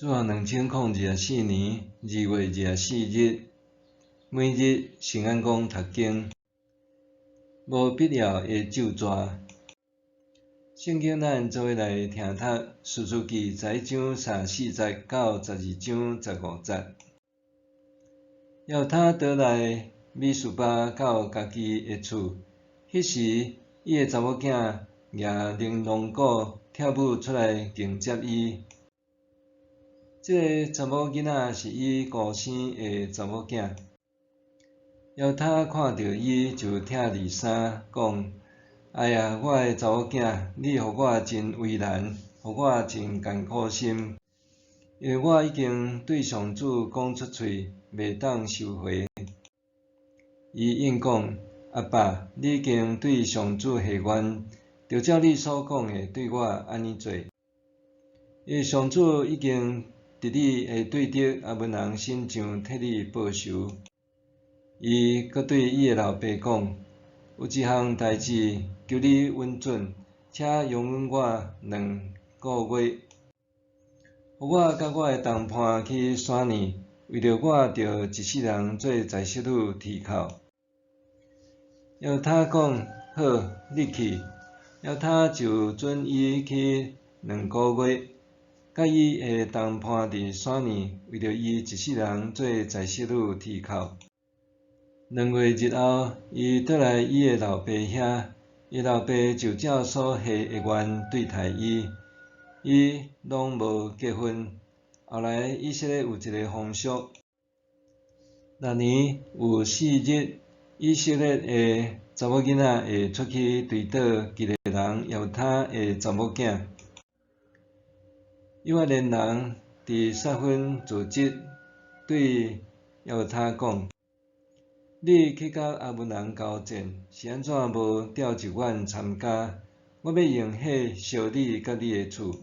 自2024年2月24日，每日圣安宫读经，无必要的咒詛。圣经咱做伙来听读《士师记》11章34节到12章15节。犹他倒来米斯巴到家己的厝，迄时伊的查某囝举玲珑鼓跳舞出来迎接伊。这个查某囡仔是伊姑生的查某囝。犹他看到伊就疼二三，讲：哎呀，我的查某囝，你互我真为难，互我真艰苦心，因为我已经对上主讲出喙，袂当收回。伊应讲：阿爸，你已经对上主下愿，就照你所讲的对我安尼做。因为上主已经伫你的对敌亚捫人身上替你报仇。伊阁对伊的老爸讲：有一项代志，求你允准，请容忍我2个月，互我甲我的同伴去山里，为着我着一世人做在色女剃口。犹他讲：好，你去。犹他就准伊去2个月。甲伊的同伴伫山里，为着伊一世人做在色女剃口。2月日后，伊倒来伊的老爸遐，伊老爸就照所下的愿对待伊，伊拢无结婚。后来以色列有一个风俗，6年有4日，以色列的查某囡仔会出去追倒基列人犹他的查某囝。以色列人伫撒芬组织对犹他讲：你去甲亚捫人交战，是安怎无调集阮参加？我要用火烧你甲你的厝。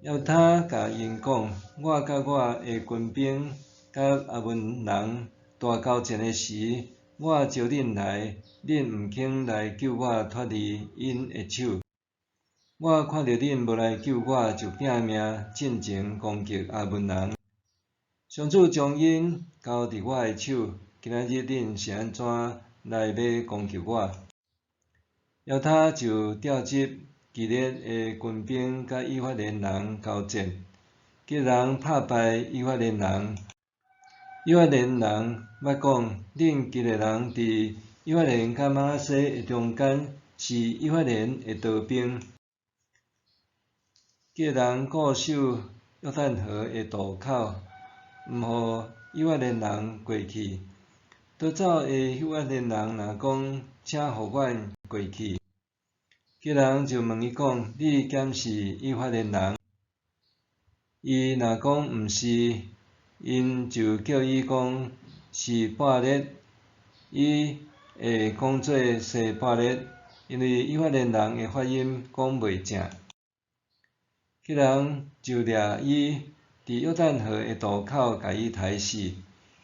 犹他甲因讲：我甲我的军兵甲亚捫人大交战的时，我招恁来，恁毋肯来救我脱离因的手。我看到恁无来救我，就拼命进前攻击亚捫人。上主将因交伫我的手，今仔日恁是安怎来要攻击我？犹他就调集基列的军兵甲以法莲人交战，基列人拍败以法莲人。以法莲人捌讲：恁基列人伫以法莲甲玛拿西的中间，是以法莲的道兵。基列人固守约旦河的渡口，毋互以法莲人过去。逃走的以法莲人若讲：请互阮过去，基列人就问伊讲：你敢是以法莲人？伊若讲毋是，因就叫伊讲是巴列。伊会讲做西巴列，因为以法莲人的发音讲袂正。基列人就掠伊伫约旦河的渡口，甲伊杀死。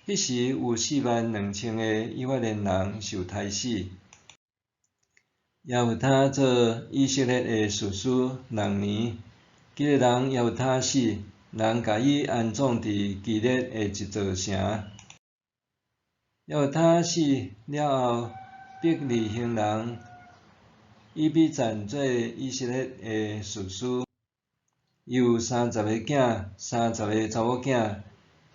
迄时有42000个以法莲人受杀死。犹他做以色列的士师6年，基列人犹他死，人甲伊安葬伫基列的一座城。犹他死了后，伯利恒人以比赞做以色列的士师。伊有30个囝，30个查某囝。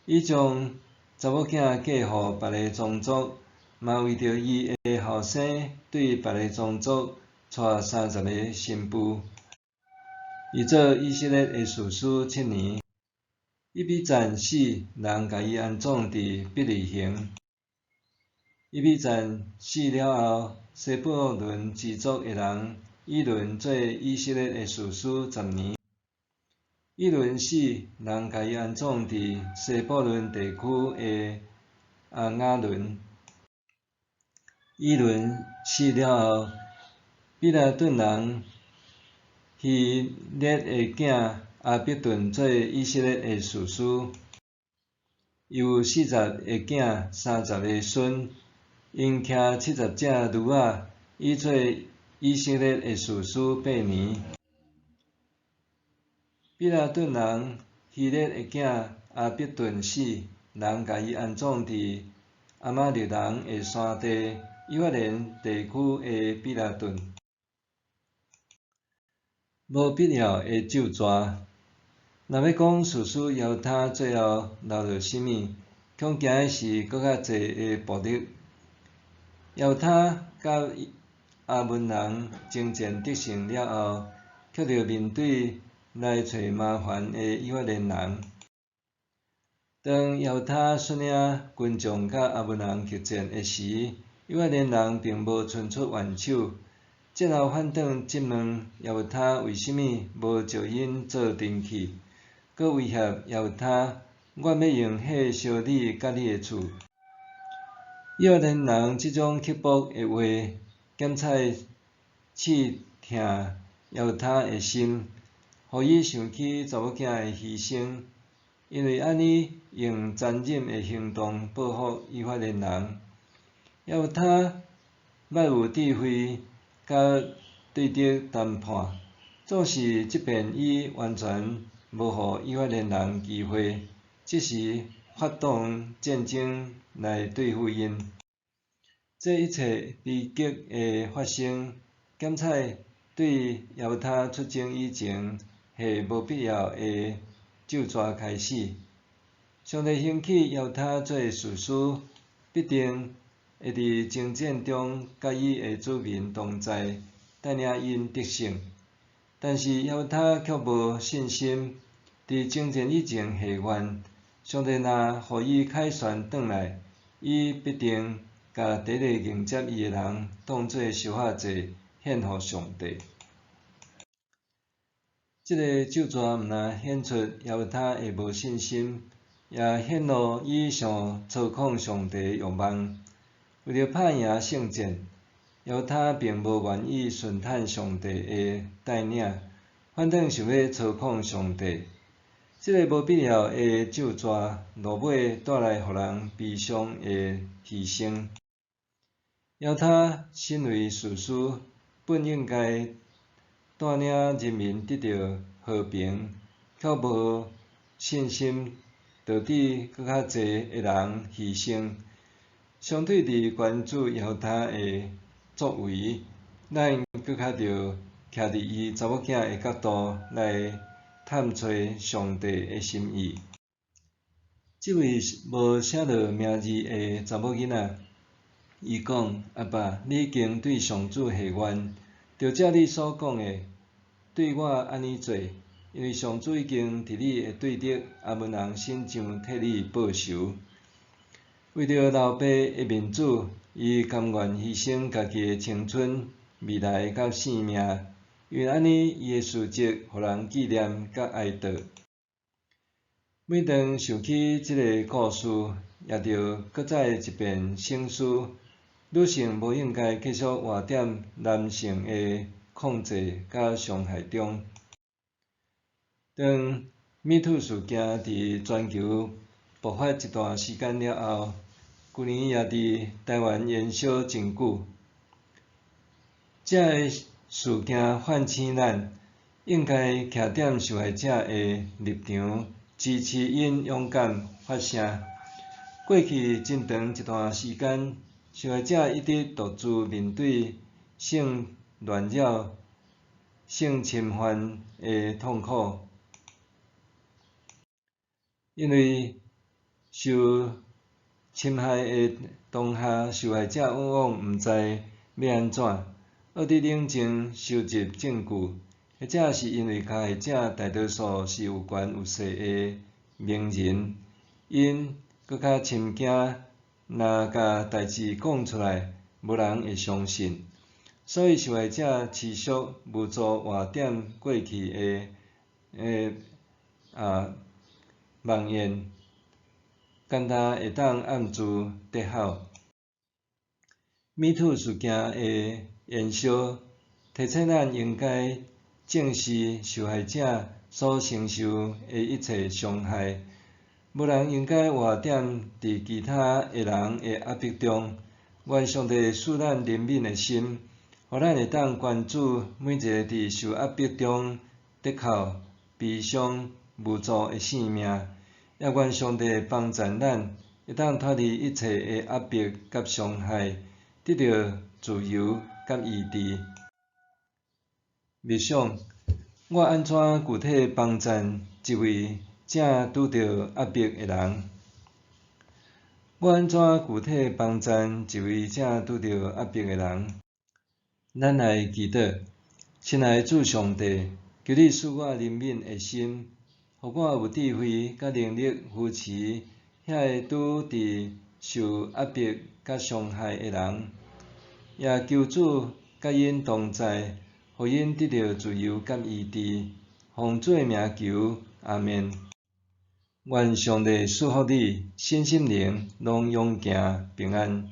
伊将查某囝嫁互别个宗族，嘛为着伊的后生对别个宗族娶30个新妇。伊做以色列的士师7年。以比赞死，人甲伊安葬伫伯利恒。以比赞死了后，西布伦支族的人以伦做以色列的士师10年。以伦死，人甲伊安葬伫西布伦地区的阿雅伦。以伦死了后，比拉顿人希列的囝阿伯顿做以色列的士师。伊有40个囝，30个孙，因骑70只驴仔，伊做以色列的士师8年。比拉顿人希列的囝阿必顿死，人甲伊安葬伫阿玛略人的山地以法莲地区的比拉顿。无必要的咒詛。若要讲事实犹他最后留着甚物，恐惊的是搁较济的暴力。犹他甲亚扪人征战得胜了后，却着面对来找麻烦的以法莲人。当犹他率领军将甲亚扪人决战的时，以法莲人并无伸出援手，节后反转质问犹他为甚物无招因做阵去，搁威胁犹他：我要用火烧你甲你的厝。以法莲人即种刻薄的话，减菜刺疼犹他的心，互伊想起查某囝的牺牲，因为安尼用残忍的行动报复以法莲人。犹他捌有智慧甲对敌谈判，总是即便伊完全无互以法莲人机会，即时发动战争来对付因。这一切悲剧的发生，检采对犹他出征以前下无必要的咒詛开始。上帝兴起犹他做士师，必定会伫征战中甲伊的子民同在，带领因得胜。但是犹他却无信心，伫征战以前下愿，上帝若互伊凯旋转来，伊必定甲第一个迎接伊的人当作受害者献互上帝。这个咒詛毋但显出犹他的无信心，也显露伊想操控上帝的欲望。为着拍赢圣战，犹他并无愿意顺坦上帝的带领，反正想要操控上帝。这个无必要的咒詛，落尾带来互人悲伤的牺牲。犹他身为士师，本应该带领人民得到和平，却无信心，导致搁较济的人牺牲。相对伫关注犹他的作为，咱搁较着徛伫伊查某囝的角度来探找上帝的心意。这位无写落名字的查某囡仔，伊讲：阿爸，你已经对上主下愿，就照你所讲的，对我安尼做，因为上主已经伫你的对敌亚扪人身上替你报仇。为着老爸的面子，伊甘愿牺牲家己的青春、未来甲性命，因为安尼伊的事迹互人纪念甲哀悼。每当想起这个故事，也着搁再一遍省思。女性无应该继续活伫男性的控制甲伤害中。当MeToo事件伫全球爆发一段时间了后，去年也伫台湾延烧真久。这个事件唤醒咱，应该徛踮受害者的立场，支持因勇敢发声。过去真长一段时间，受害者一直独自面对性乱扰、性侵犯的痛苦，因为受侵害的当下，受害者往往毋知要安怎，学伫冷静收集证据，或者是因为加害者大多数是有权有势的名人，因搁较深惊。若甲代志讲出来，无人会相信，所以受害者持续无助活踮过去的梦魇，简单会当暗自得好。MeToo事件的延烧，提醒咱应该正视受害者所承受的一切伤害。无人应该活踮伫其他的人的压迫中。愿上帝赐咱怜悯的心，互咱会当关注每一个伫受压迫中得靠、悲伤、无助的性命，也愿上帝帮助咱，会当脱离一切的压迫甲伤害，得到自由甲医治。默想，我安怎具体帮助一位正拄着压迫的人？我安怎具体帮助一位正拄着压迫的人？咱来祈祷，亲爱的主上帝，求你赐我怜悯的心，互我有智慧甲能力扶持遐个拄伫受压迫甲伤害的人，也求主甲因同在，互因得到自由甲医治。奉主的名求，阿们。愿上帝赐福你，身心灵拢永行平安。